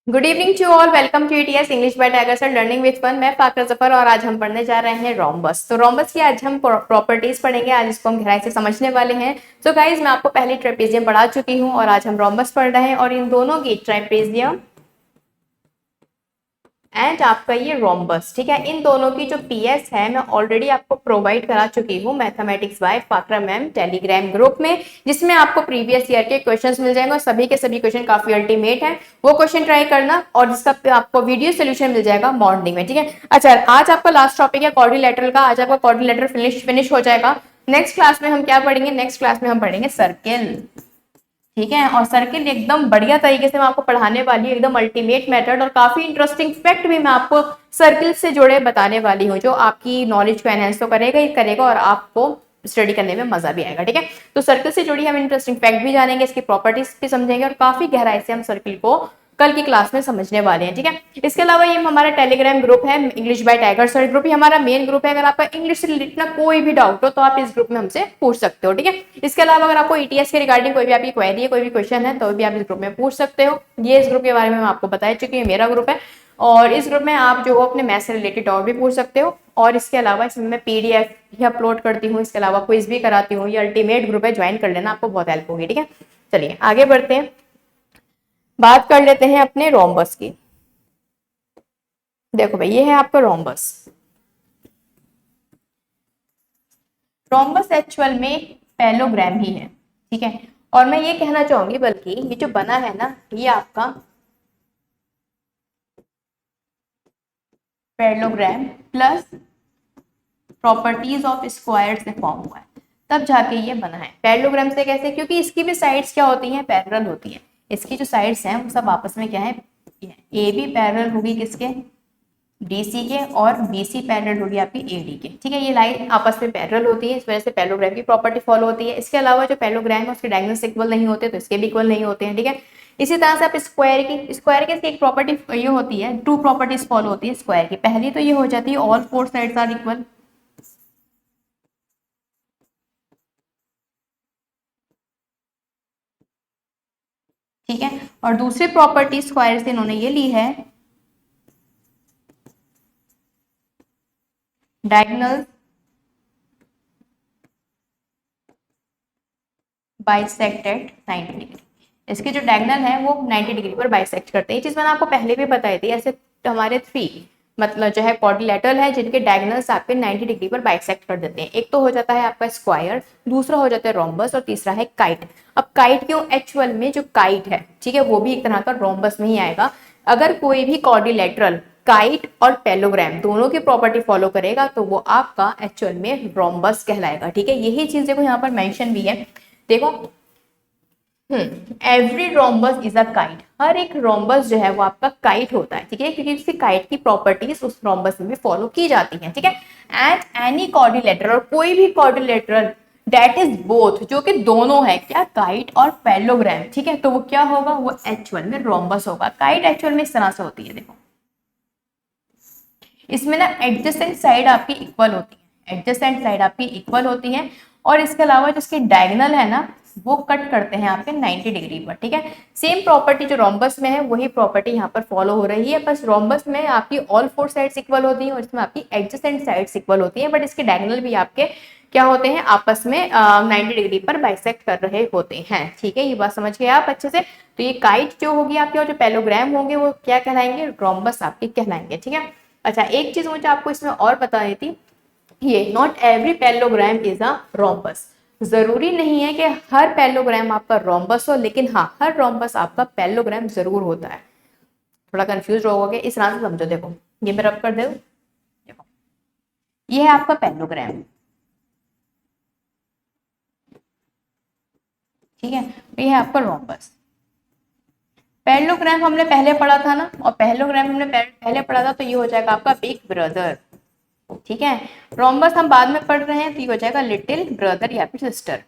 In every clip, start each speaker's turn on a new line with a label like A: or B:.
A: Good evening to all. Welcome to ETS English by tiger sir learning with fun. मैं फाकरा जफर और आज हम पढ़ने जा रहे हैं रोम्बस। तो रोम्बस की आज हम प्रॉपर्टीज पढ़ेंगे। आज इसको हम गहराई से समझने वाले हैं। तो गाइज मैं आपको पहले ट्रेपेजियम पढ़ा चुकी हूँ और आज हम रोम्बस पढ़ रहे हैं और इन दोनों की ट्रेपेजियम एंड आपका ये रोम्बस, ठीक है, इन दोनों की जो पीएस है मैं ऑलरेडी आपको प्रोवाइड करा चुकी हूँ mathematics by Fakhra ma'am Telegram group में, जिसमें आपको प्रीवियस ईयर के क्वेश्चंस मिल जाएंगे और सभी के सभी क्वेश्चन काफी अल्टीमेट हैं। वो क्वेश्चन ट्राई करना और जिसका आपको वीडियो सोल्यूशन मिल जाएगा मॉर्निंग में, ठीक है। अच्छा, आज आपका लास्ट टॉपिक है क्वाड्रिलेटरल का। आज आपका क्वाड्रिलेटरल फिनिश हो जाएगा। नेक्स्ट क्लास में हम क्या पढ़ेंगे? नेक्स्ट क्लास में हम पढ़ेंगे सर्किल, ठीक है। और सर्किल एकदम बढ़िया तरीके से मैं आपको पढ़ाने वाली हूँ, एकदम अल्टीमेट मेथड और काफी इंटरेस्टिंग फैक्ट भी मैं आपको सर्किल से जुड़े बताने वाली हूँ, जो आपकी नॉलेज को एनहेंस तो करेगा ही करेगा और आपको स्टडी करने में मजा भी आएगा, ठीक है। तो सर्किल से जुड़ी हम इंटरेस्टिंग फैक्ट भी जानेंगे, इसकी प्रॉपर्टीज भी समझेंगे और काफी गहराई से हम सर्किल को कल की क्लास में समझने वाले हैं, ठीक है। इसके अलावा ये हमारा टेलीग्राम ग्रुप है English by tiger sir group, ही हमारा मेन ग्रुप है। अगर आपका इंग्लिश से रिलेटेड ना कोई भी डाउट हो तो आप इस ग्रुप में हमसे पूछ सकते हो, ठीक है। इसके अलावा अगर आपको ईटीएस के रिगार्डिंग कोई भी आपकी क्वेरी है, कोई भी क्वेश्चन है, तो भी आप इस ग्रुप में पूछ सकते हो। ये इस ग्रुप के बारे में मैं आपको बता चुकी हूँ, मेरा ग्रुप है और इस ग्रुप में आप जो हो अपने मैथ से रिलेटेड और भी पूछ सकते हो। और इसके अलावा इसमें मैं पीडीएफ भी अपलोड करती हूँ, इसके अलावा क्विज भी कराती हूँ। ये अल्टीमेट ग्रुप है, ज्वाइन कर लेना, आपको बहुत हेल्प होगी, ठीक है। चलिए आगे बढ़ते हैं, बात कर लेते हैं अपने रोम्बस की। देखो भाई, ये है आपका रोम्बस। रोम्बस एक्चुअल में पैरेललोग्राम ही है, ठीक है। और मैं ये कहना चाहूंगी, बल्कि ये जो बना है ना, ये आपका parallelogram plus properties of square से फॉर्म हुआ है, तब जाके ये बना है। पैरेललोग्राम से कैसे? क्योंकि इसकी भी साइड्स क्या होती हैं? पैरेलल होती है। इसकी जो साइड्स हैं वो सब आपस में क्या है? ए बी पैरेलल होगी किसके? डीसी के, और बीसी पैरेलल होगी आपकी एडी के, ठीक है। ये लाइन आपस में पैरेलल होती है, इस वजह से पैरेललोग्राम की प्रॉपर्टी फॉलो होती है। इसके अलावा जो पैरेललोग्राम है उसके डायगोनल्स इक्वल नहीं होते, तो इसके भी इक्वल नहीं होते हैं, ठीक है। इसी तरह से आप स्क्वायर की एक प्रॉपर्टी ये होती है, टू प्रॉपर्टीज फॉलो होती है स्क्वायर की। पहली तो ये हो जाती है all four sides are equal, ठीक है। और दूसरी प्रॉपर्टी स्क्वायर से इन्होंने ये ली है, डायगोनल बाइसेक्टेड 90 डिग्री। इसके जो डायगोनल है वो 90 डिग्री पर बाइसेक्ट करते हैं। ये चीज मैंने आपको पहले भी बताई थी। ऐसे हमारे थ्री मतलब जो है क्वाड्रिलेटरल है, जिनके डायगोनल्स आपके 90 डिग्री पर बाइसेक्ट कर देते हैं। एक तो हो जाता है आपका स्क्वायर, दूसरा हो जाता है रोम्बस और तीसरा है काइट। अब काइट क्यों? एक्चुअल में जो काइट है, ठीक है, वो भी एक तरह का रोम्बस में ही आएगा। अगर कोई भी क्वाड्रिलेटरल काइट और पैरेललोग्राम दोनों की प्रॉपर्टी फॉलो करेगा तो वो आपका एक्चुअल में रोम्बस कहलाएगा, ठीक है। यही चीज देखो यहाँ पर मेंशन भी है, देखो, every rhombus is a kite. हर एक रोम्बस जो है वो आपका काइट होता है, ठीक है, क्योंकि उसकी काइट की प्रॉपर्टीज उस रोम्बस में भी फॉलो की जाती हैं, ठीक है। एंड एनी क्वाड्रिलेटरल, और कोई भी क्वाड्रिलेटरल दैट इज बोथ, जो कि दोनों है क्या? काइट और पैरेललोग्राम, ठीक है। तो वो क्या होगा? वो एक्चुअल में रोम्बस होगा। काइट एक्चुअल में इस तरह से होती है, देखो, इसमें ना एडजेसेंट साइड आपकी इक्वल होती है, एडजेसेंट साइड आपकी इक्वल होती है। और इसके अलावा जो इसकी डायगोनल है ना, वो कट करते हैं आपके 90 डिग्री पर, ठीक है। सेम प्रॉपर्टी जो रोम्बस में है वही प्रॉपर्टी यहाँ पर फॉलो हो रही है, बस रोम्बस में आपकी ऑल फोर साइड्स इक्वल होती हैं और इसमें आपकी एडजेसेंट साइड्स इक्वल होती हैं, बट इसके डायगोनल भी आपके क्या होते हैं? आपस में 90 डिग्री पर बाइसेक्ट कर रहे होते हैं, ठीक है। ये बात समझ गए आप अच्छे से? तो ये काइट जो होगी आपके और जो पैरेललोग्राम होंगे वो क्या कहलाएंगे? रोम्बस आपके कहलाएंगे, ठीक है। अच्छा, एक चीज मुझे आपको इसमें और बता देती, ये not every parallelogram is a rhombus. जरूरी नहीं है कि हर पैरेललोग्राम आपका रोम्बस हो, लेकिन हाँ, हर रोम्बस आपका पैरेललोग्राम जरूर होता है। थोड़ा कंफ्यूज रहोगे, इस तरह से समझो। देखो, ये मैं रब कर दे, देखो, ये है आपका पैरेललोग्राम, ठीक है। ये है आपका रोम्बस। पैरेललोग्राम हमने पहले पढ़ा था ना, और पैरेललोग्राम हमने पहले पढ़ा था, तो ये हो जाएगा आपका बिग ब्रदर, ठीक है। रोम्बस हम बाद में पढ़ रहे हैं, तो ये हो जाएगा लिटिल ब्रदर या फिर सिस्टर,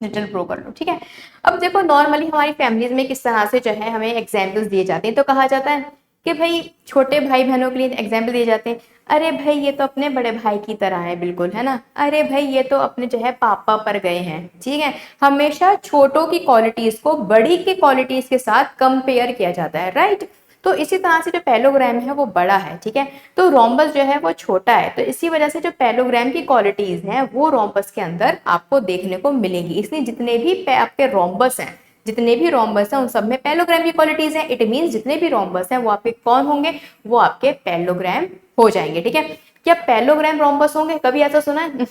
A: लिटिल ब्रो कर लो, ठीक है। अब देखो, नॉर्मली हमारी फैमिलीज में किस तरह से जो है हमें एग्जाम्पल्स दिए जाते हैं, तो कहा जाता है कि भाई छोटे भाई बहनों के लिए एग्जाम्पल दिए जाते हैं, अरे भाई ये तो अपने बड़े भाई की तरह है, बिल्कुल है ना, अरे भाई ये तो अपने जो है पापा पर गए हैं, ठीक है। हमेशा छोटों की क्वालिटीज को बड़ी की क्वालिटीज के साथ कंपेयर किया जाता है, राइट। तो इसी तरह से जो पैलोग्राम है वो बड़ा है, ठीक है, तो रोम्बस जो है वो छोटा है, तो इसी वजह से जो पैलोग्राम की क्वालिटीज हैं वो रोम्बस के अंदर आपको देखने को मिलेंगी। इसलिए जितने भी आपके रोम्बस हैं, जितने भी रोम्बस हैं उन सब में पैलोग्राम की क्वालिटीज हैं। इट मींस जितने भी रोम्बस हैं वो आपके कौन होंगे, वो आपके पैलोग्राम हो जाएंगे, ठीक है। क्या पैलोग्राम रोम्बस होंगे, कभी ऐसा सुना है?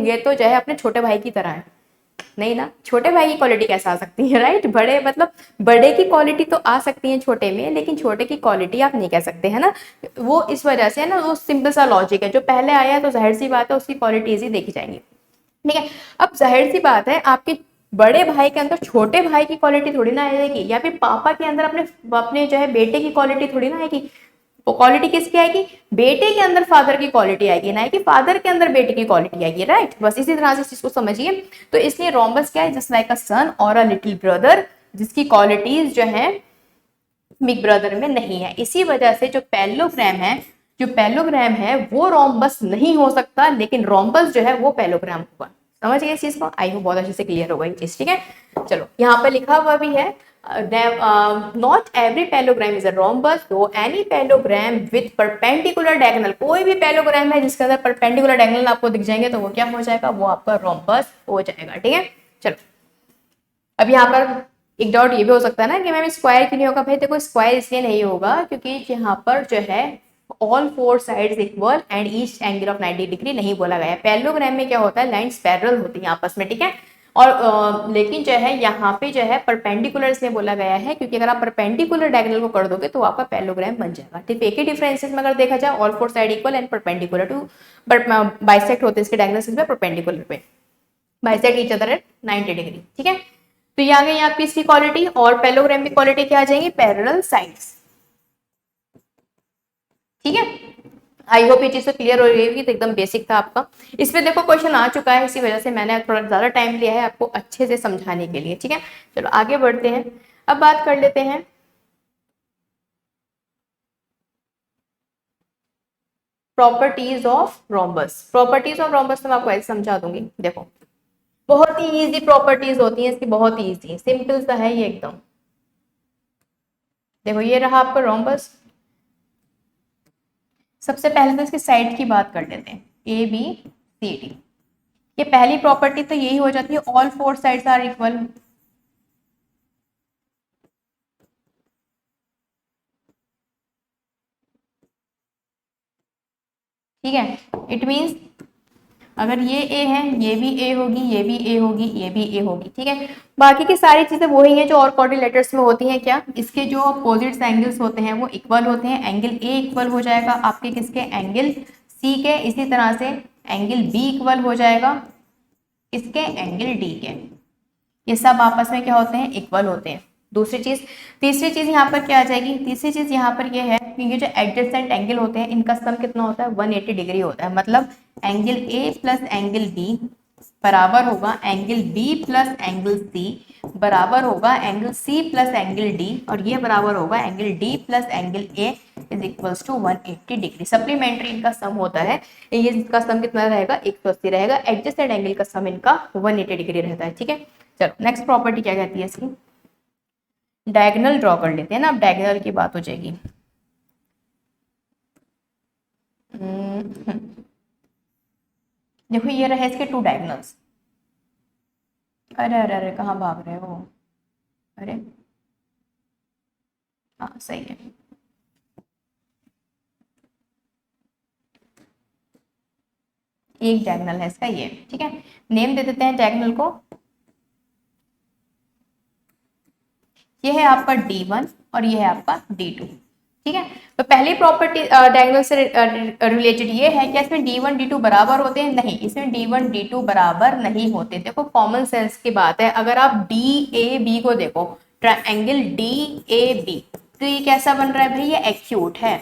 A: ये तो जो है अपने छोटे भाई की तरह है, नहीं ना, छोटे भाई की क्वालिटी कैसे आ सकती है, राइट। बड़े मतलब बड़े की क्वालिटी तो आ सकती है छोटे में, लेकिन छोटे की क्वालिटी आप नहीं कह सकते, है ना। वो इस वजह से है ना, वो सिंपल सा लॉजिक है, जो पहले आया है तो जाहिर सी बात है उसकी क्वालिटीज ही देखी जाएंगी, ठीक है। अब जाहिर सी बात है आपके बड़े भाई के अंदर छोटे भाई की क्वालिटी थोड़ी ना आएगी, या फिर पापा के अंदर अपने अपने जो है बेटे की क्वालिटी थोड़ी ना आएगी। वो क्वालिटी किसकी आएगी, बेटे के अंदर फादर की क्वालिटी आएगी, ना कि फादर के अंदर बेटे की क्वालिटी आएगी, राइट। बस इसी तरह से इस चीज को समझिए। तो इसलिए रोम्बस क्या है, जस्ट लाइक अ सन और अ लिटिल ब्रदर, जिसकी क्वालिटीज जो है बिग ब्रदर में नहीं है। इसी वजह से जो पैलोग्राम है, जो पैलोग्राम है वो रोम्बस नहीं हो सकता, लेकिन रोम्बस जो है वो पैलोग्राम होगा। समझ गए इस चीज को, आई होप बहुत अच्छे से क्लियर होगा ये चीज, ठीक है। चलो यहाँ पर लिखा हुआ भी है, not every parallelogram is a rhombus दो any parallelogram with perpendicular diagonal, कोई भी पैलोग्राम है जिसके अंदर परपेंडिकुलर डायगोनल आपको दिख जाएंगे तो वो क्या हो जाएगा, वो आपका रोम्बस हो जाएगा, ठीक है। चलो अब यहाँ पर एक डाउट ये भी हो सकता है ना कि मैम स्क्वायर क्यों नहीं होगा। भाई देखो स्क्वायर इसलिए नहीं होगा क्योंकि यहाँ पर जो है all four sides equal and each angle of 90 degree नहीं बोला गया है। पैरेललोग्राम में क्या होता है, लाइंस पैरेलल होती है आपस में, ठीक है। और लेकिन जो है यहाँ पे जो है परपेंडिकुलर इसलिए बोला गया है क्योंकि अगर आप परपेंडिकुलर डायगोनल को कर दोगे तो आपका पैरेललोग्राम बन जाएगा। ठीक, एक ही डिफरेंसेस में अगर देखा जाए, all four side equal and perpendicular to, but bisect होते हैं इसके डायगोनल्स में परपेंडिकुलर पे, bisect each other at 90 degree, ठीक है। तो ये आ गई आपकी इसकी क्वालिटी, और पैरेललोग्राम की क्वालिटी क्या आ जाएंगी, पैरेलल साइड्स, ठीक है। आई होप ये चीज तो क्लियर हो रही होगी, तो एकदम बेसिक था आपका। इसमें देखो क्वेश्चन आ चुका है, इसी वजह से मैंने थोड़ा ज्यादा टाइम लिया है आपको अच्छे से समझाने के लिए, ठीक है। चलो आगे बढ़ते हैं, अब बात कर लेते हैं properties of rhombus. Properties of rhombus तो मैं आपको ऐसे समझा दूंगी, देखो बहुत ही इजी प्रॉपर्टीज होती हैं इसकी, बहुत ही इजी, सिंपल सा है ये एकदम। देखो ये रहा आपका रोम्बस। सबसे पहले तो इसके साइड की बात कर लेते हैं, ए बी सी डी। ये पहली प्रॉपर्टी तो यही हो जाती है, all four sides are equal. ठीक है, इट मींस अगर ये ए है, ये भी ए होगी, ये भी ए होगी, ये भी ए होगी, ठीक है। बाकी की सारी चीजें वही हैं जो और कोऑर्डिनेटर्स में होती हैं। क्या इसके जो अपोजिट एंगल्स होते हैं वो इक्वल होते हैं। एंगल ए इक्वल हो जाएगा आपके किसके, एंगल सी के। इसी तरह से एंगल बी इक्वल हो जाएगा इसके एंगल डी के। ये सब आपस में क्या होते हैं, इक्वल होते हैं। दूसरी चीज, तीसरी चीज यहाँ पर क्या आ जाएगी, तीसरी चीज यहाँ पर ये है कि ये जो एडजेसेंट एंगल होते हैं इनका सम कितना होता है, 180 डिग्री होता है। मतलब angle A plus angle B बराबर होगा angle B plus angle C, बराबर होगा angle C plus angle D, और ये बराबर होगा angle D plus angle A is equals to 180 degree. Supplementary इनका सम होता है, ये इसका सम कितना रहेगा, 180 रहेगा। एडजेसेंट एंगल का सम इनका 180 डिग्री रहता है, ठीक है। चलो नेक्स्ट प्रॉपर्टी क्या कहती है इसकी, डायगोनल ड्रॉ कर लेते हैं ना, अब डायगोनल की बात हो जाएगी। देखो ये रहे इसके टू डायगोनल्स। अरे अरे अरे कहाँ भाग रहे हो, अरे हाँ सही है। एक डायगोनल है इसका ये, ठीक है। नेम दे देते हैं डायगोनल को, ये है आपका D1 और ये है आपका D2, ठीक है। तो पहली प्रॉपर्टी डायगोनल से रिलेटेड ये है कि इसमें D1 D2 बराबर होते हैं, नहीं, इसमें D1 D2 बराबर नहीं होते। देखो कॉमन सेंस की बात है, अगर आप DAB को देखो, ट्रायंगल DAB, तो ये कैसा बन रहा है भाई, ये एक्यूट है।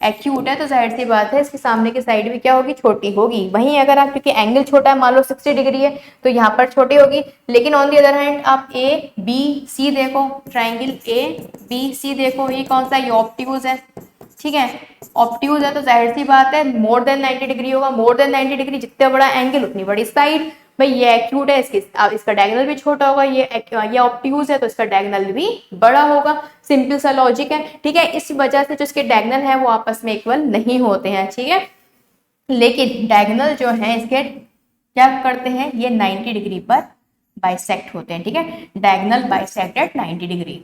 A: एक्यूट है तो जाहिर सी बात है इसके सामने की साइड भी क्या होगी, छोटी होगी। वहीं अगर आप, क्योंकि एंगल छोटा है, मान लो 60 डिग्री है तो यहाँ पर छोटी होगी। लेकिन ऑन दी अदर हैंड आप ए बी सी देखो, ट्राइंगल ए बी सी देखो, ये कौन सा, ये ऑब्ट्यूज है, ठीक है। ऑब्ट्यूज है तो जाहिर सी बात है मोर देन 90 डिग्री होगा, मोर देन 90 डिग्री जितना बड़ा एंगल उतनी बड़ी साइड। भाई ये एक्यूट है, इसका डायगोनल भी छोटा होगा, ये ऑब्ट्यूज है तो इसका डायगोनल भी बड़ा होगा। सिंपल सा लॉजिक है, ठीक है। इस वजह से जो इसके डायगोनल है वो आपस में इक्वल नहीं होते हैं, ठीक है। लेकिन डायगोनल जो है इसके क्या करते हैं, ये 90 डिग्री पर बाइसेक्ट होते हैं, ठीक है। Diagonal bisect at 90 degree.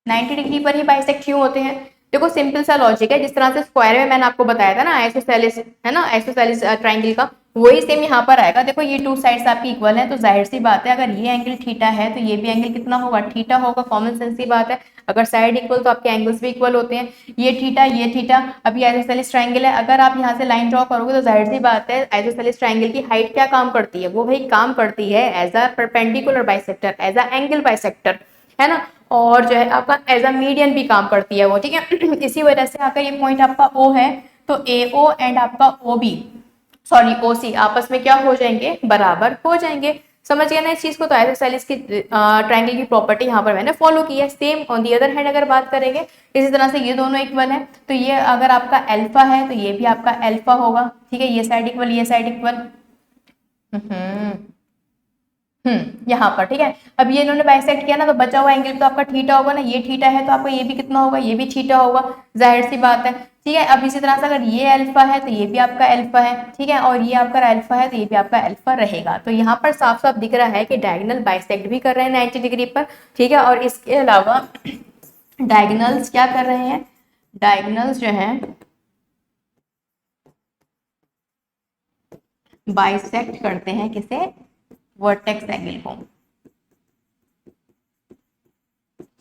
A: Ninety degree पर ही बाइसेक्ट क्यों होते हैं? देखो सिंपल सा लॉजिक है, जिस तरह से स्क्वायर में मैंने आपको बताया था ना आइसोसेलेस, है ना, आइसोसेलेस ट्राइंगल का, वही सेम यहाँ पर आएगा। देखो ये टू साइड्स आपकी इक्वल है तो जाहिर सी बात है अगर ये एंगल थीटा है तो ये भी एंगल कितना होगा, थीटा होगा। कॉमन सेंस की बात है, अगर साइड इक्वल तो आपके एंगल्स भी इक्वल होते हैं। ये थीटा, अब ये आइसोसेलेस ट्राइंगल है, अगर आप यहाँ से लाइन ड्रॉ करोगे तो जाहिर सी बात है आइसोसेलेस ट्राइंगल की हाइट क्या काम करती है, वो भाई काम करती है as a perpendicular bisector, as a angle bisector, है ना। और जो है आपका एज अ मीडियन भी काम करती है वो, ठीक है। इसी वजह से अगर ये पॉइंट आपका ओ है तो ए ओ एंड आपका ओ बी, सॉरी ओ सी आपस में क्या हो जाएंगे, बराबर हो जाएंगे। समझ गए ना इस चीज को? तो आइसोसेलेस की ट्रायंगल की प्रॉपर्टी यहाँ पर मैंने फॉलो की है। Same on the other hand अगर बात करेंगे इसी तरह से ये दोनों इक्वल है तो ये अगर आपका अल्फा है तो ये भी आपका अल्फा होगा, ठीक है। ये साइड इक्वल, ये साइड इक्वल। यहाँ पर, ठीक है। अब ये इन्होंने बाइसेक्ट किया ना तो बचा हुआ एंगल तो आपका थीटा होगा ना, ये थीटा है तो आपका ये भी कितना होगा, ये भी थीटा होगा, जाहिर सी बात है, ठीक है। अब इसी तरह से अगर ये अल्फा है तो ये भी आपका अल्फा है, ठीक है, और ये आपका अल्फा है तो ये भी आपका अल्फा रहेगा। तो यहाँ पर साफ साफ दिख रहा है कि डायगोनल बाइसेक्ट भी कर रहे हैं 90 डिग्री पर, ठीक है। और इसके अलावा डायगोनल्स क्या कर रहे हैं, डायगोनल्स जो है बाइसेक्ट करते हैं किसे, वर्टेक्स एंगल को,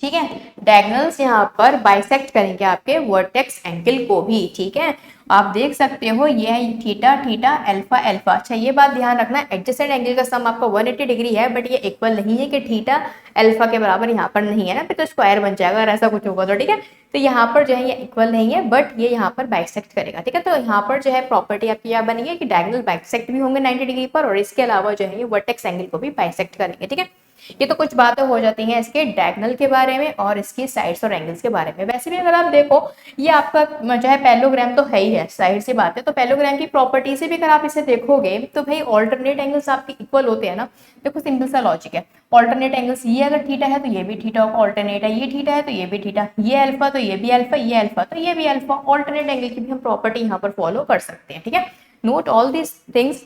A: ठीक है। डायगोनल्स यहाँ पर बाइसेक्ट करेंगे आपके वर्टेक्स एंगल को भी, ठीक है। आप देख सकते हो ये है थीटा थीटा अल्फा अल्फा। अच्छा ये बात ध्यान रखना, एडजेसेंट एंगल का सम आपका 180 डिग्री है बट ये इक्वल नहीं है कि थीटा अल्फा के बराबर यहाँ पर नहीं है ना, फिर तो स्क्वायर बन जाएगा अगर ऐसा कुछ होगा तो, ठीक है। तो यहाँ पर जो है ये इक्वल नहीं है बट ये यहाँ पर बाइसेक्ट करेगा, ठीक है। तो यहाँ पर जो है प्रॉपर्टी आपकी यह बनी है कि डायगोनल बाइसेक्ट भी होंगे 90 डिग्री पर और इसके अलावा जो है ये वर्टेक्स एंगल को भी बाइसेक्ट करेंगे, ठीक है। ये तो कुछ बातें हो जाती हैं इसके डायगोनल के बारे में और इसकी साइड्स और एंगल्स के बारे में। वैसे भी अगर आप देखो ये आपका जो है पैरेललोग्राम तो है ही है, साइड से बात है, तो पैरेललोग्राम की प्रॉपर्टी से भी अगर आप इसे देखोगे तो भाई ऑल्टरनेट एंगल्स आपके इक्वल होते हैं ना। देखो सिंपल सा लॉजिक है, ऑल्टरनेट एंगल्स, ये अगर थीटा है तो ये भी थीटा होगा, ऑल्टरनेट है, ये थीटा है तो ये भी थीटा, ये अल्फा तो ये भी अल्फा, ये अल्फा तो ये भी अल्फा। ऑल्टरनेट एंगल की भी हम प्रॉपर्टी यहाँ पर फॉलो कर सकते हैं, ठीक है। Note all these things.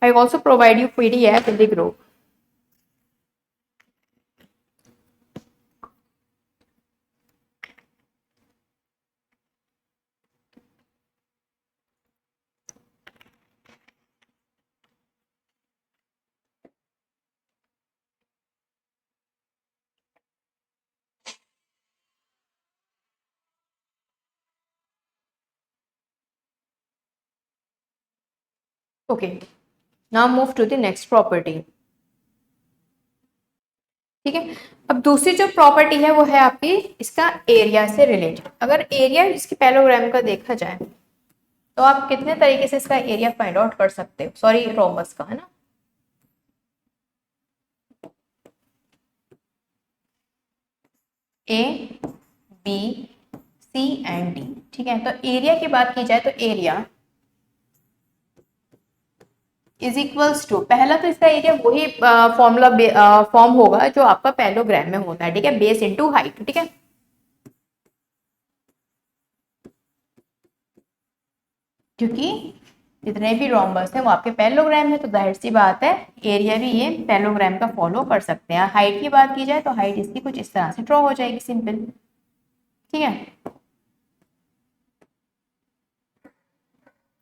A: I also provide you PDF in the group. Okay, now move to the next property, ठीक है। अब दूसरी जो प्रॉपर्टी है वो है आपकी इसका एरिया से रिलेटेड। अगर एरिया इसकी पैरेललोग्राम का देखा जाए तो आप कितने तरीके से इसका एरिया फाइंड आउट कर सकते हो, सॉरी रोमबस का, है ना। A B C and D, ठीक है। तो एरिया की बात की जाए तो एरिया इज इक्वल्स टू, पहला तो इसका एरिया वही फॉर्मूला फॉर्म होगा जो आपका पैरेललोग्राम में होता है, ठीक है, बेस इनटू हाइट, ठीक है। क्योंकि जितने भी रोम्बस है वो आपके पैरेललोग्राम में, तो जाहिर सी बात है एरिया भी ये पैरेललोग्राम का फॉलो कर सकते हैं। हाइट की बात की जाए तो हाइट इसकी कुछ इस तरह से ड्रॉ हो जाएगी, सिंपल, ठीक है।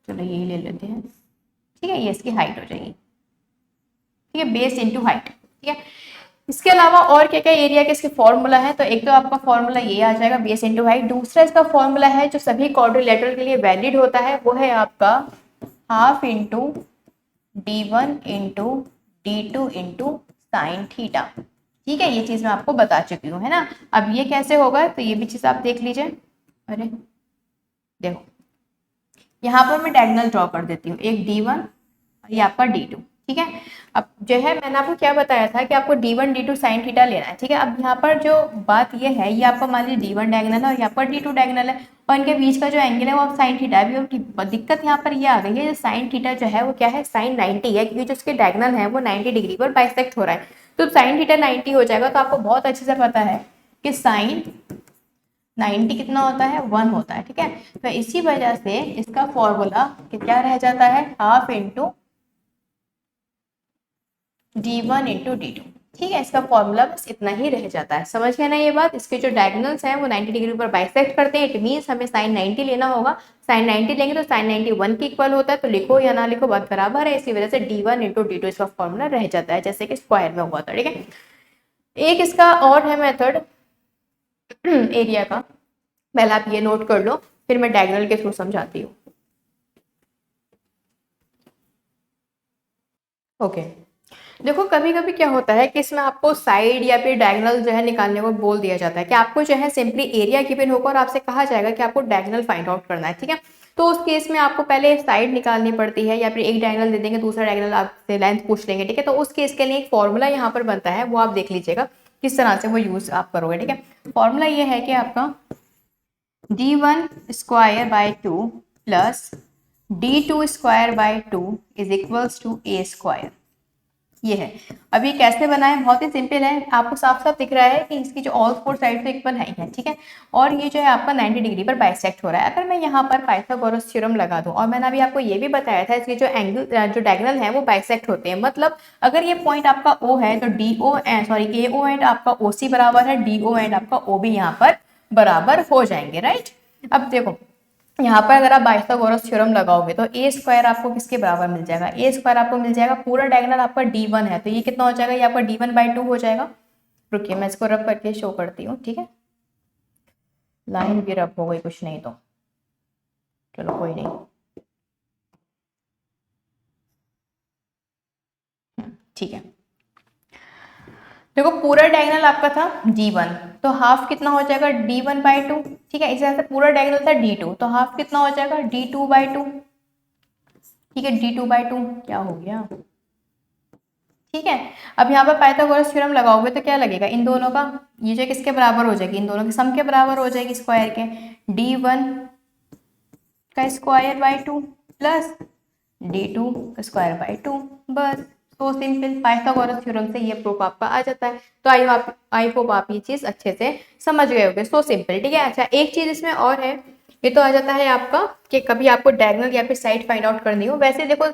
A: चलो यही ले लेते हैं, ठीक है, ये इसकी हाइट हो जाएगी, ठीक है, बेस इनटू हाइट, ठीक है। इसके अलावा और क्या क्या एरिया के इसके फॉर्मूला है, तो एक तो आपका फॉर्मूला ये आ जाएगा बेस इनटू हाइट। दूसरा इसका फॉर्मूला है जो सभी क्वाड्रिलेटरल के लिए वैलिड होता है, वो है आपका half into d1 into d2 into sine theta, ठीक है। ये चीज मैं आपको बता चुकी हूँ, है ना। अब ये कैसे होगा तो ये भी चीज आप देख लीजिए। अरे देखो यहाँ पर मैं डायगोनल ड्रॉ कर देती हूँ, एक d1 और ये आपका d2, ठीक है। अब जो है मैंने आपको क्या बताया था कि आपको d1 d2 साइन थीटा लेना है, ठीक है। अब यहाँ पर जो बात ये है, ये आपका मान लीजिए d1 डायगोनल है और यहाँ पर d2 डायगोनल है और इनके बीच का जो एंगल है वो आप साइन थीटा है। अभी दिक्कत यहाँ पर ये आ गई है, जो साइन थीटा जो है वो क्या है, साइन 90 है, क्योंकि जो उसके डायगोनल है वो 90 डिग्री पर बाइसेक्ट हो रहा है। तो साइन थीटा 90 हो जाएगा। तो आपको बहुत अच्छे से पता है कि साइन 90 कितना होता है, 1 होता है, ठीक है। तो इसी वजह से इसका फॉर्मूला क्या रह जाता है, half into d1 into d2, ठीक है। इसका फॉर्मूला बस इतना ही रह जाता है। समझ गए ना ये बात। इसके जो डायगोनल्स हैं वो 90 डिग्री पर बाइसेक्ट करते हैं। इट मीन्स हमें साइन 90 लेना होगा। साइन 90 लेंगे तो साइन 90 1 के इक्वल होता है, तो लिखो या ना लिखो बात बराबर है। इसी वजह से d1 इंटू d2 इसका फॉर्मूला रह जाता है, जैसे कि स्क्वायर में हुआ था, ठीक है। एक इसका और है मेथड एरिया का, पहले आप ये नोट कर लो, फिर मैं डायगोनल के थ्रू समझाती हूँ। ओके, देखो कभी कभी क्या होता है कि इसमें आपको साइड या फिर डायगोनल जो है निकालने को बोल दिया जाता है कि आपको जो है सिंपली एरिया गिवन होगा और आपसे कहा जाएगा कि आपको डायगोनल फाइंड आउट करना है, ठीक है। तो उस केस में आपको पहले साइड निकालनी पड़ती है, या फिर एक डायगोनल दे देंगे, दूसरा डायगोनल आपसे लेंथ पूछ लेंगे, ठीक है। तो उस केस के लिए एक फॉर्मूला यहाँ पर बनता है, वो आप देख लीजिएगा किस तरह से वो यूज आप करोगे, ठीक है। फॉर्मूला ये है कि आपका d1 square by 2 plus d2 square by 2 is equals to a square. ये है। अब ये कैसे बना है, बहुत ही सिंपल है। आपको साफ साफ दिख रहा है कि इसकी जो ऑल फोर साइड तो इक्वल है, ठीक है। और ये जो है आपका 90 डिग्री पर बाइसेक्ट हो रहा है। अगर मैं यहाँ पर पाइथागोरस थ्योरम लगा दूं, और मैंने अभी आपको ये भी बताया था इसके जो एंगल जो डायगोनल है वो बाइसेक्ट होते हैं, मतलब अगर ये पॉइंट आपका O है तो AO एंड आपका OC बराबर है, DO एंड आपका OB यहाँ पर बराबर हो जाएंगे, राइट। अब देखो यहाँ पर अगर आप पाइथागोरस थ्योरम लगाओगे तो ए स्क्वायर आपको किसके बराबर मिल जाएगा, ए स्क्वायर आपको मिल जाएगा, पूरा डायगोनल आपका d1 है तो ये कितना हो जाएगा, ये आपका d1 बाई 2 हो जाएगा। रुकिए मैं इसको रब करके शो करती हूँ, ठीक है। लाइन भी रब हो गई, कुछ नहीं तो चलो कोई नहीं। ठीक है, देखो पूरा डायगोनल आपका था d1, तो हाफ कितना हो जाएगा d1 बाई 2, ठीक है। इस तरह से पूरा डायगोनल था d2, तो हाफ कितना हो जाएगा d2 बाई 2, ठीक है। d2 बाई 2 क्या हो गया, ठीक है। अब यहाँ पर पाइथागोरस थ्योरम लगाओगे तो क्या लगेगा, इन दोनों का ये जो किसके बराबर हो जाएगी, इन दोनों के सम के बराबर हो जाएगी, स्क्वायर के। d1 का स्क्वायर बाई 2 प्लस d2 का स्क्वायर बाई 2, बस सो सिंपल। पाइथागोरस थ्योरम से ये प्रूफ आपका आ जाता है। तो आई होप आप ये चीज अच्छे से समझ गए होंगे, सो सिंपल, ठीक है। अच्छा एक चीज इसमें और है, ये तो आ जाता है आपका कि कभी आपको डायगोनल या फिर साइड फाइंड आउट करनी हो। वैसे देखो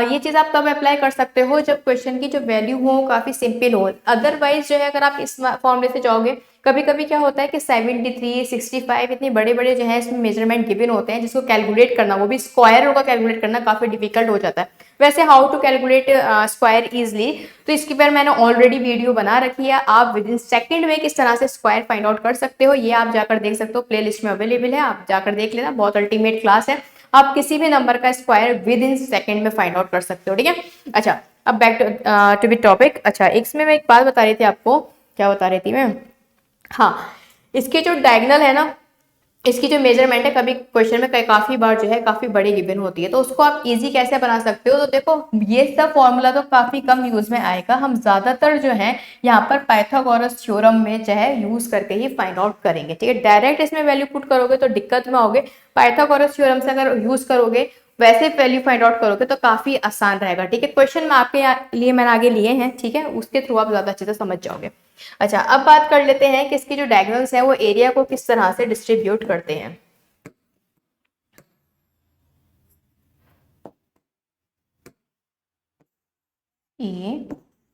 A: ये चीज आप तब अप्लाई कर सकते हो जब क्वेश्चन की जो वैल्यू हो काफी सिंपल हो। अदरवाइज जो है अगर आप इस फॉर्मूले से जाओगे, कभी कभी क्या होता है कि 73, 65 इतने बड़े बड़े जो है इसमें मेजरमेंट गिवन होते हैं, जिसको कैलकुलेट करना, वो भी स्क्वायर का कैलकुलेट करना काफी डिफिकल्ट हो जाता है। वैसे how to calculate square easily, तो इसकी पर मैंने ऑलरेडी वीडियो बना रखी है, आप विद इन सेकंड में किस तरह से स्क्वायर फाइंड आउट कर सकते हो, ये आप जाकर देख सकते हो, प्लेलिस्ट में अवेलेबल है, आप जाकर देख लेना, बहुत अल्टीमेट क्लास है। आप किसी भी नंबर का स्क्वायर विद इन सेकंड में फाइंड आउट कर सकते हो, ठीक है। अच्छा अब बैक टू बी टॉपिक। अच्छा इसमें मैं एक बात बता रही थी आपको, क्या बता रही थी मैं, हाँ इसके जो डायगोनल है ना, इसकी जो मेजरमेंट है कभी क्वेश्चन में काफी बार जो है काफी बड़ी गिवन होती है, तो उसको आप इजी कैसे बना सकते हो। तो देखो ये सब फॉर्मूला तो काफी कम यूज में आएगा, हम ज्यादातर जो है यहाँ पर पाइथागोरस थ्योरम में जो है यूज करके ही फाइंड आउट करेंगे, ठीक है। डायरेक्ट इसमें वैल्यू पुट करोगे तो दिक्कत में आओगे, पाइथागोरस थ्योरम से अगर यूज करोगे, वैसे वैल्यू फाइंड आउट करोगे तो काफी आसान रहेगा, ठीक है। क्वेश्चन में आपके लिए मैंने आगे लिए हैं, ठीक है, उसके थ्रू आप ज्यादा अच्छे से समझ जाओगे। अच्छा अब बात कर लेते हैं कि इसकी जो डायगोनल्स हैं वो एरिया को किस तरह से डिस्ट्रीब्यूट करते हैं। A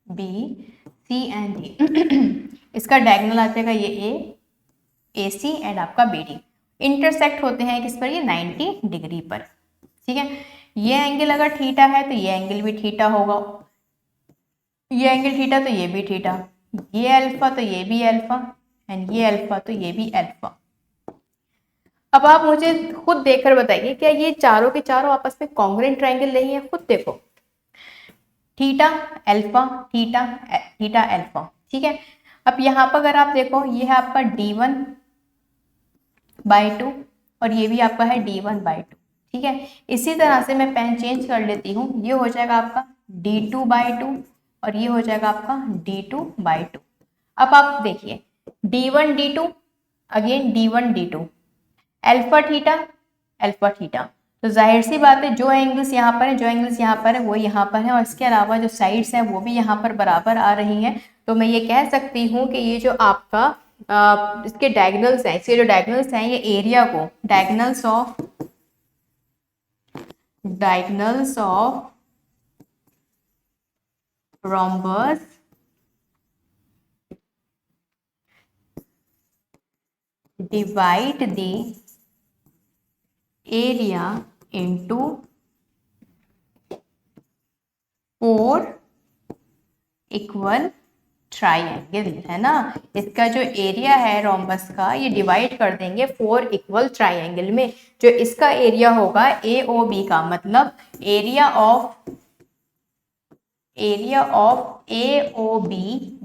A: B C and D इसका डायगोनल आ जाएगा ये ए सी एंड आपका बी डी, इंटरसेक्ट होते हैं किस पर, ये 90 डिग्री पर, ठीक है। ये एंगल अगर थीटा है तो ये एंगल भी थीटा होगा, ये एंगल थीटा तो ये भी थीटा, ये अल्फा तो ये भी अल्फा, एंड ये अल्फा तो ये भी अल्फा। अब आप मुझे खुद देखकर बताइए क्या ये चारों के चारों आपस में कॉन्ग्रुएंट ट्रायंगल नहीं है, खुद देखो, theta alpha theta theta alpha, ठीक है। अब यहाँ पर अगर आप देखो ये है आपका d1 बाई 2 और ये भी आपका है d1 बाई 2, ठीक है। इसी तरह से मैं पेन चेंज कर लेती हूँ, ये हो जाएगा आपका d2/2 और ये हो जाएगा आपका d2/2। अब आप देखिए d1 d2 again d1 d2 alpha theta, तो जाहिर सी बात है जो एंगल्स यहाँ पर है, जो एंगल्स यहाँ पर है वो यहाँ पर है, और इसके अलावा जो साइड्स हैं वो भी यहाँ पर बराबर आ रही हैं। तो मैं ये कह सकती हूँ कि ये जो आपका इसके डायगोनल्स हैं, इसके जो डायगोनल्स हैं, ये एरिया को diagonals of rhombus divide the area into 4 equal triangle, है ना। इसका जो एरिया है रोम्बस का ये डिवाइड कर देंगे 4 इक्वल ट्राइंगल में। जो इसका एरिया होगा AOB का, मतलब एरिया ऑफ AOB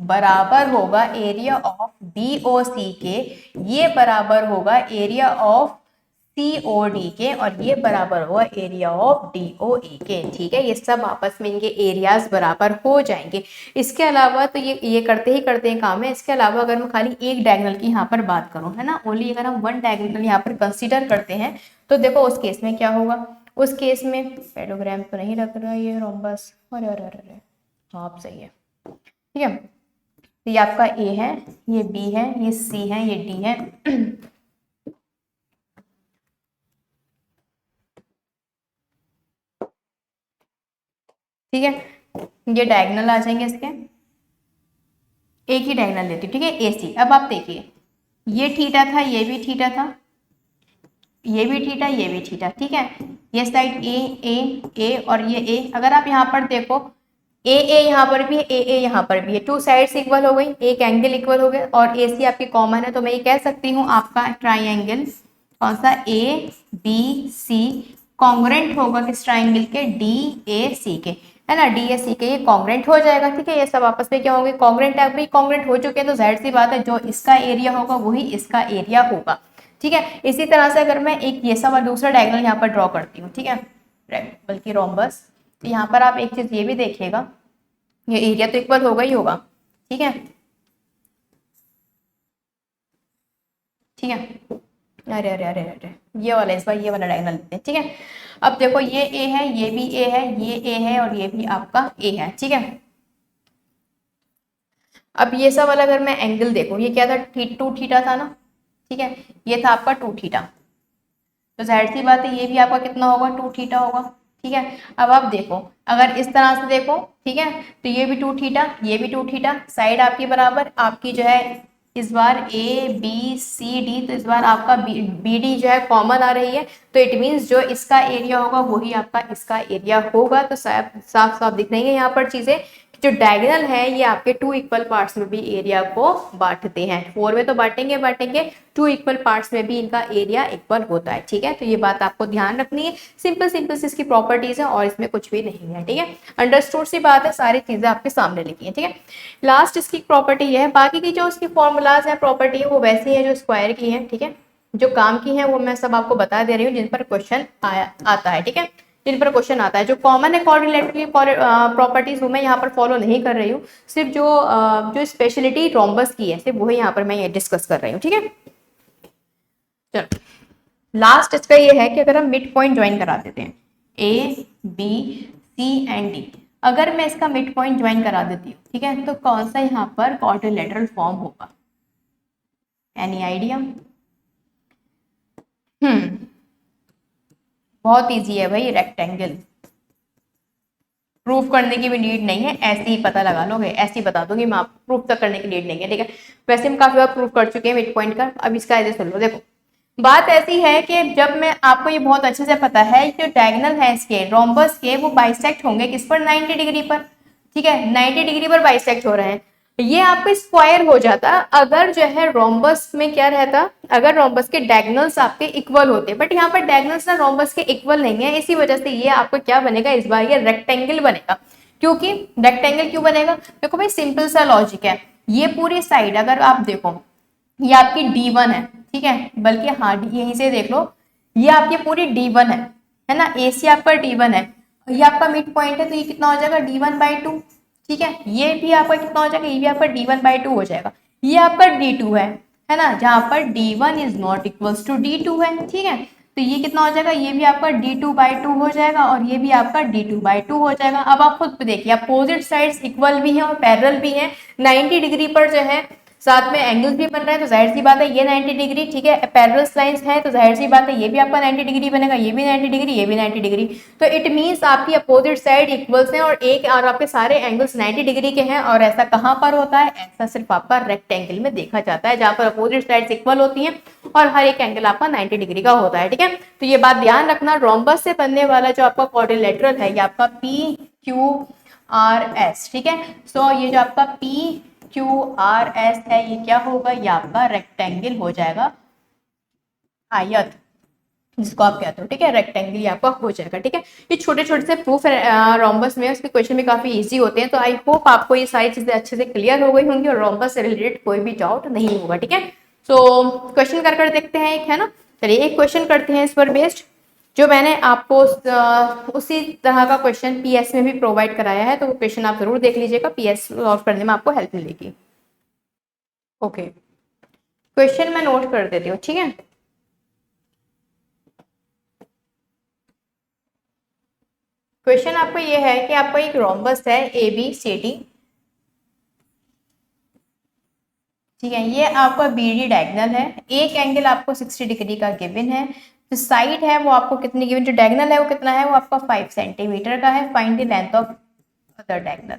A: बराबर होगा एरिया ऑफ BOC के, ये बराबर होगा एरिया ऑफ COD के, और ये बराबर होगा एरिया ऑफ DOE के। ठीक है, ये सब आपस में इनके एरियाज बराबर हो जाएंगे। इसके अलावा तो ये करते हैं काम है। इसके अलावा अगर मैं खाली एक डायगोनल की यहाँ पर बात करूँ, है ना, ओनली अगर हम वन डायगोनल यहाँ पर कंसीडर करते हैं, तो देखो उस केस में क्या होगा। उस केस में पैडोग्राम तो नहीं रख रहा ये रोम्बस, अरे अरे अरे हाँ आप सही है, ठीक है। तो ये आपका A है, ये B है, ये C है, ये D है। ठीक है, ये डायगोनल आ जाएंगे इसके, एक ही डायगोनल लेती हूँ, ठीक है, AC। अब आप देखिए ये थीटा था, ये भी थीटा था, ये भी थीटा, ये भी थीटा, ठीक है। ये साइड ए और ये A, अगर आप यहाँ पर देखो ए यहाँ पर भी है, ए यहाँ पर भी है, टू साइड्स इक्वल हो गई, एक एंगल इक्वल हो गया, और AC आपकी कॉमन है। तो मैं ये कह सकती हूँ आपका ट्राइंगल कौन सा ABC कॉन्ग्रेंट होगा किस ट्राइंगल के, DAC के, है ना, DAC के ये कॉन्ग्रेंट हो जाएगा। ठीक है, ये सब आपस में क्या होंगे, कॉन्ग्रेंट है। भाई कॉन्ग्रेंट हो चुके हैं तो जाहिर सी बात है जो इसका एरिया होगा वही इसका एरिया होगा। ठीक है, इसी तरह से अगर मैं एक ये सब दूसरा डायगोनल यहाँ पर ड्रॉ करती हूँ, ठीक है, बल्कि रोम्बस, तो यहाँ पर आप एक चीज ये भी देखिएगा, ये एरिया तो इक्वल होगा ही होगा। ठीक है, ठीक है, अरे अरे अरे अरे ये वाला, इस बार ये वाला डायगोनल लेते हैं। ठीक है, अब देखो ये A है, ये भी A है, ये A है और ये भी आपका A है। ठीक है, अब ये सब वाला अगर मैं एंगल देखूं, ये क्या था, 2 थीटा था ना। ठीक है, ये था आपका 2 थीटा, तो जाहिर सी बात है ये भी आपका कितना होगा, 2 थीटा होगा। ठीक है, अब आप देखो अगर इस तरह से देखो, ठीक है, तो ये भी 2 थीटा, ये भी 2 थीटा, साइड आपकी बराबर, आपकी जो है इस बार ABCD, तो इस बार आपका BD जो है कॉमन आ रही है, तो इट मीन्स जो इसका एरिया होगा वही आपका इसका एरिया होगा। तो साफ साफ दिख रही है यहाँ पर चीजें, जो डायगोनल है ये आपके 2 इक्वल पार्ट्स में भी एरिया को बांटते हैं। 4 में तो बांटेंगे 2 इक्वल पार्ट्स में भी इनका एरिया इक्वल होता है। ठीक है, तो ये बात आपको ध्यान रखनी है। सिंपल सी इसकी प्रॉपर्टीज है और इसमें कुछ भी नहीं है। ठीक है, अंडरस्टूड सी बात है, सारी चीजें आपके सामने लिखी है। ठीक है, लास्ट इसकी प्रॉपर्टी है, बाकी की जो उसकी फॉर्मूलाज है, प्रॉपर्टी है, वो वैसी है जो स्क्वायर की है। ठीक है, जो काम की है वो मैं सब आपको बता दे रही हूँ जिन पर क्वेश्चन आता है। ठीक है, जिन पर क्वेश्चन आता है, जो कॉमन है कोऑर्डिनेटरी प्रॉपर्टीज वो मैं यहाँ पर फॉलो नहीं कर रही हूँ, सिर्फ जो स्पेशलिटी रोम्बस की है सिर्फ वही यहाँ पर मैं ये डिस्कस कर रही हूँ। ठीक है, चलो लास्ट इसका ये है कि अगर हम मिड पॉइंट ज्वाइन करा देते हैं A B C and D, अगर मैं इसका मिड पॉइंट ज्वाइन करा देती हूँ, ठीक है, तो कौन सा यहाँ पर क्वाड्रिलेटरल फॉर्म होगा, एनी आइडिया? बहुत इजी है भाई, रेक्टेंगल। प्रूफ करने की भी नीड नहीं है, ऐसे ही पता लगा लोगे, ऐसे ही बता दूंगी मैं, आप प्रूफ तक करने की नीड नहीं है। ठीक है, वैसे हम काफी बार प्रूफ कर चुके हैं मिड पॉइंट का, अब इसका ऐसे सुन लो। देखो बात ऐसी है कि जब मैं आपको ये बहुत अच्छे से पता है जो डायगोनल है इसके रोम्बस के, वो बाइसेक्ट होंगे किस पर, 90 डिग्री पर। ठीक है, 90 डिग्री पर बाइसेक्ट हो रहे हैं, ये आपका स्क्वायर हो जाता अगर जो है रोम्बस में क्या रहता, अगर रोम्बस के डायगोनल्स आपके इक्वल होते, बट यहाँ पर डायगोनल्स ना रोम्बस के इक्वल नहीं है, इसी वजह से ये आपको क्या बनेगा, इस बार ये रेक्टेंगल बनेगा। क्योंकि रेक्टेंगल क्यों बनेगा, देखो भाई सिंपल सा लॉजिक है, ये पूरी साइड अगर आप देखो ये आपकी D1 है, ठीक है, बल्कि हाँ यहीं से देख लो, ये आपकी पूरी D1 है, है ना, ए सी आपका D1 है, ये आपका मिड पॉइंट है, तो ये कितना हो जाएगा D1/2। ठीक है, ये भी आपका कितना हो जाएगा, ये भी आपका D1/2 हो जाएगा। ये आपका D2 है ना, जहां पर D1 is not equals to D2 है। ठीक है, तो ये कितना हो जाएगा, ये भी आपका D2/2 हो जाएगा और ये भी आपका D2/2 हो जाएगा। अब आप खुद देखिए, अपोजिट साइड्स इक्वल भी है और पैरेलल भी है, 90 डिग्री पर जो है साथ में एंगल्स भी बन रहा है, तो जाहिर सी बात है ये 90 डिग्री। ठीक है, पैरेलल लाइंस है तो जाहिर सी बात है ये भी आपका 90 डिग्री बनेगा, ये भी 90 डिग्री, ये भी 90 डिग्री। तो इट मींस आपकी अपोजिट साइड इक्वल्स हैं और एक और आपके सारे एंगल्स 90 डिग्री के हैं। और ऐसा कहाँ पर होता है, ऐसा सिर्फ आपका रेक्टेंगल में देखा जाता है, जहां पर अपोजिट साइड्स इक्वल होती हैं और हर एक एंगल आपका 90 डिग्री का होता है। ठीक है, तो ये बात ध्यान रखना, रोम्बस से बनने वाला जो आपका क्वाड्रिलेटरल है ये आपका PQRS। ठीक है, सो ये जो आपका PQRS है ये क्या होगा, ये आपका रेक्टेंगल हो जाएगा, आयत जिसको आप कहते हो। ठीक है, रेक्टेंगल ये आपका हो जाएगा। ठीक है, ये छोटे छोटे से प्रूफ है रोम्बस में, उसके क्वेश्चन भी काफी इजी होते हैं। तो आई होप आपको ये सारी चीजें अच्छे से क्लियर हो गई होंगी और रोम्बस से रिलेटेड कोई भी डाउट नहीं होगा। ठीक है, सो क्वेश्चन कर देखते हैं एक, है ना। चलिए एक क्वेश्चन करते हैं इस पर बेस्ड, जो मैंने आपको उसी तरह का क्वेश्चन पीएस में भी प्रोवाइड कराया है, तो वो क्वेश्चन आप जरूर देख लीजिएगा, पीएस सॉल्व करने में आपको हेल्प मिलेगी। ओके, क्वेश्चन मैं नोट कर देती हूँ। ठीक है, क्वेश्चन आपको ये है कि आपका एक रोम्बस है ABCD। ठीक है, ये आपका BD डायगोनल है, एक एंगल आपको 60 डिग्री का गिवन है, जो साइड है वो आपको कितनी गिवन, जो डायगोनल है वो कितना है, वो आपका 5 सेंटीमीटर का है। Find the length of other diagonal.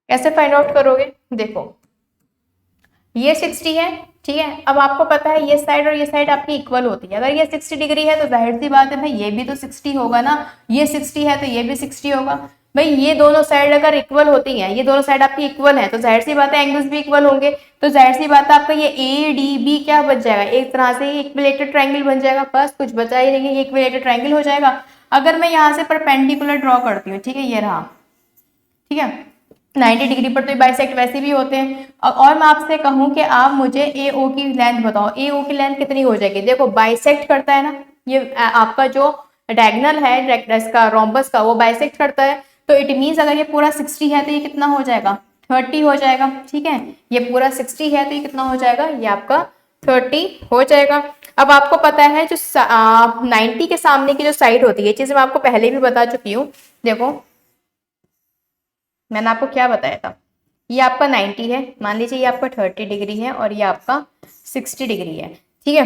A: कैसे फाइंड आउट करोगे, देखो ये 60 है। ठीक है, अब आपको पता है ये साइड और ये साइड आपकी इक्वल होती है, अगर ये 60 डिग्री है तो जाहिर सी बात है भाई ये भी तो 60 होगा ना, ये 60 है तो ये भी 60 होगा। भाई ये दोनों साइड अगर इक्वल होती हैं, ये दोनों साइड आपकी इक्वल है, तो जाहिर सी बात है एंगल्स भी इक्वल होंगे, तो जाहिर सी बात है आपका ये ADB क्या बच जाएगा, एक तरह से ये इक्विलेटरल ट्रायंगल बन जाएगा, बस कुछ बचा ही नहीं है, ये इक्विलेटरल ट्रायंगल हो जाएगा। अगर मैं यहाँ से परपेंडिकुलर ड्रॉ करती हूँ, ठीक है, ये रहा। ठीक है, 90 डिग्री पर तो बाइसेक्ट वैसे भी होते हैं। और मैं आपसे कहूं कि आप मुझे AO की लेंथ बताओ, AO की लेंथ कितनी हो जाएगी। देखो बाइसेक्ट करता है ना, ये आपका जो डायगोनल है इसका रोम्बस का, वो बाइसेक्ट करता है, तो इट मीन्स अगर ये पूरा 60 है तो ये कितना हो जाएगा, 30 हो जाएगा। ठीक है, ये पूरा 60 है तो ये कितना हो जाएगा, ये आपका 30 हो जाएगा। अब आपको पता है जो 90 के सामने की जो साइड होती है, ये चीज मैं आपको पहले भी बता चुकी हूँ। देखो मैंने आपको क्या बताया था, ये आपका 90 है, मान लीजिए ये आपका 30 डिग्री है और ये आपका 60 डिग्री है। ठीक है,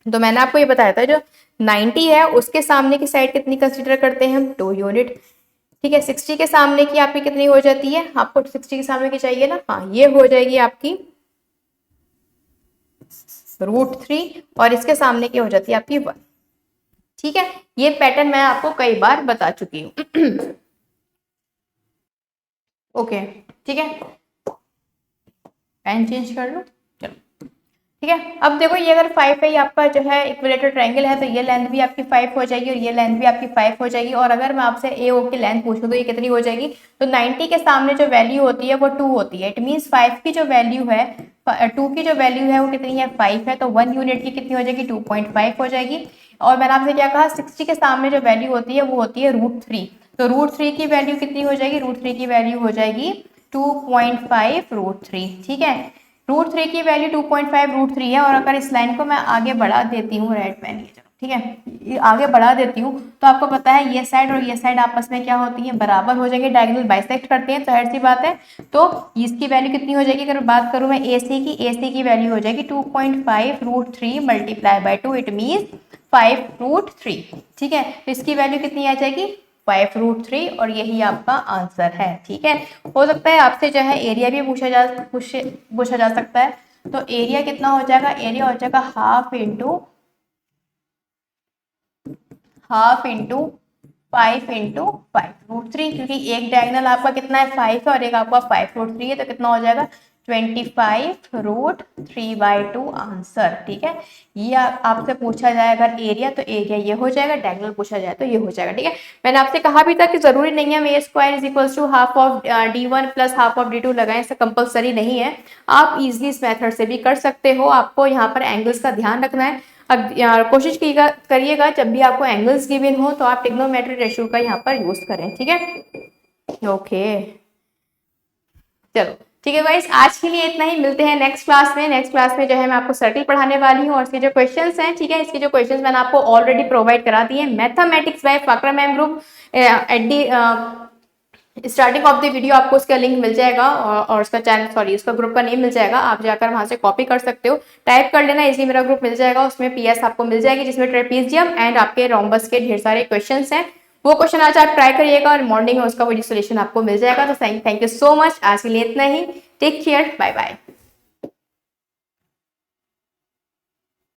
A: तो मैंने आपको ये बताया था जो 90 है उसके सामने की साइड कितनी कंसीडर करते हैं हम, 2 यूनिट। ठीक है, 60 के सामने की आपकी कितनी हो जाती है, आपको 60 के सामने की चाहिए ना, हाँ ये हो जाएगी आपकी √3 और इसके सामने की हो जाती है आपकी 1। ठीक है, ये पैटर्न मैं आपको कई बार बता चुकी हूँ। ओके, ठीक है, पेन चेंज कर लो, चलो। ठीक है, अब देखो ये अगर 5 है, ये आपका जो है इक्विलेटरल ट्रायंगल है, तो ये लेंथ भी आपकी 5 हो जाएगी और ये लेंथ भी आपकी 5 हो जाएगी। और अगर मैं आपसे AO की लेंथ पूछूं तो ये कितनी हो जाएगी, तो 90 के सामने जो वैल्यू होती है वो 2 होती है। इट मीन्स 5 की जो वैल्यू है, 2 की जो वैल्यू है वो कितनी है, 5 है, तो 1 यूनिट की कितनी हो जाएगी, 2.5 हो जाएगी। और मैंने आपसे क्या कहा, 60 के सामने जो वैल्यू होती है वो होती है √3, तो √3 की वैल्यू कितनी हो जाएगी, √3 की वैल्यू हो जाएगी 2.5 √3। ठीक है, √3 की वैल्यू 2.5 √3 है। और अगर इस लाइन को मैं आगे बढ़ा देती हूँ, रेड पेन ये चलो, ठीक है, ये आगे बढ़ा देती हूँ, तो आपको पता है ये साइड और ये साइड आपस में क्या होती है, बराबर हो जाएंगे, डायगोनल बाइसेक्ट करते हैं, जाहिर सी बात है। तो इसकी वैल्यू कितनी हो जाएगी, अगर बात करूँ मैं AC की वैल्यू हो जाएगी 2.5 √3 मल्टीप्लाई बाई 2, इट मीन्स 5 √3। ठीक है, तो इसकी वैल्यू कितनी आ जाएगी, 5 √3 और यही आपका आंसर है। ठीक है, हो सकता है आपसे जो है एरिया भी पूछा जा सकता है, तो एरिया कितना हो जाएगा, एरिया हो जाएगा हाफ इंटू 5 इंटू 5 √3, क्योंकि एक डायगोनल आपका कितना है 5 है और एक आपका 5 √3 है, तो कितना हो जाएगा 25√3/2 आंसर। ठीक है, ये आपसे पूछा जाए अगर एरिया, तो एरिया ये हो जाएगा, डायगोनल पूछा जाए तो ये हो जाएगा। ठीक है, मैंने आपसे कहा भी था कि जरूरी नहीं है a square is equals to half of d1 plus half of d2 लगाएं, ऐसा कंपलसरी नहीं है। आप इजीली इस मेथड से भी कर सकते हो। आपको यहाँ पर एंगल्स का ध्यान रखना है। अब कोशिश करिएगा जब भी आपको एंगल्स गिवन हो तो आप ट्रिग्नोमेट्रिक रेशियो का यहाँ पर यूज करें। ठीक है, ओके, चलो ठीक है गाइस, आज के लिए इतना ही। मिलते हैं नेक्स्ट क्लास में। नेक्स्ट क्लास में जो है मैं आपको सर्कल पढ़ाने वाली हूँ और इसके जो क्वेश्चंस हैं, ठीक है, इसके जो क्वेश्चंस मैंने आपको ऑलरेडी प्रोवाइड करा दिए हैं mathematics by Fakhra ma'am group. At the starting of the video आपको उसका लिंक मिल जाएगा और उसका चैनल, सॉरी, उसका ग्रुप का नेम मिल जाएगा। आप जाकर वहां से कॉपी कर सकते हो, टाइप कर लेना, इसी मेरा ग्रुप मिल जाएगा। उसमें पीएस आपको मिल जाएगी जिसमें ट्रेपीजियम एंड आपके रोम्बस के ढेर सारे क्वेश्चंस हैं। वो क्वेश्चन आज आप ट्राई करिएगा और मॉर्निंग में उसका वही सोल्यूशन आपको मिल जाएगा। तो थैंक यू सो मच। आज के लिए इतना ही। Take care, bye bye.